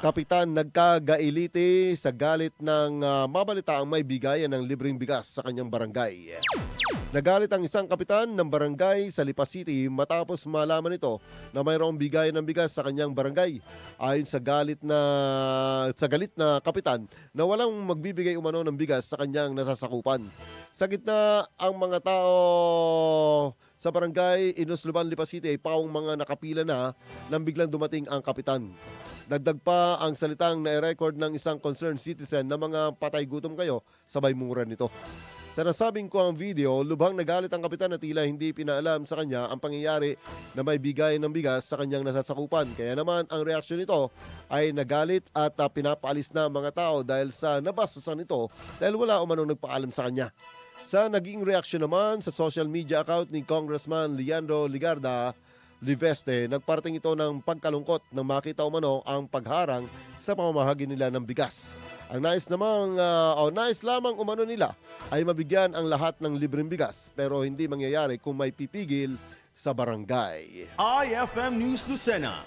Kapitan nagkagailiti sa galit ng mabalitaang may bigayan ng libreng bigas sa kanyang barangay. Nagalit ang isang kapitan ng barangay sa Lipa City matapos malaman nito na mayroong bigayan ng bigas sa kanyang barangay. Ayon sa galit na kapitan na walang magbibigay umano ng bigas sa kanyang nasasakupan. Sa gitna ang mga tao sa barangay Inusluban, Lipa City ay paong mga nakapila na nang biglang dumating ang kapitan. Dagdag pa ang salitang na-record ng isang concerned citizen na mga patay gutom kayo, sabay mura nito. Sa nasabing ko ang video, lubhang nagalit ang kapitan na tila hindi pinaalam sa kanya ang pangyayari na may bigayan ng bigas sa kanyang nasasakupan. Kaya naman ang reaksyon nito ay nagalit at pinapaalis na ang mga tao dahil sa nabasusan nito dahil wala umanong nagpaalam sa kanya. Sa naging reaksyon naman sa social media account ni Congressman Leandro Ligarda Liveste, nagparating ito ng pagkalungkot nang makita umano ang pagharang sa pamamahagi nila ng bigas. Ang nais lamang umano nila ay mabigyan ang lahat ng libreng bigas pero hindi mangyayari kung may pipigil sa barangay. IFM News Lucena.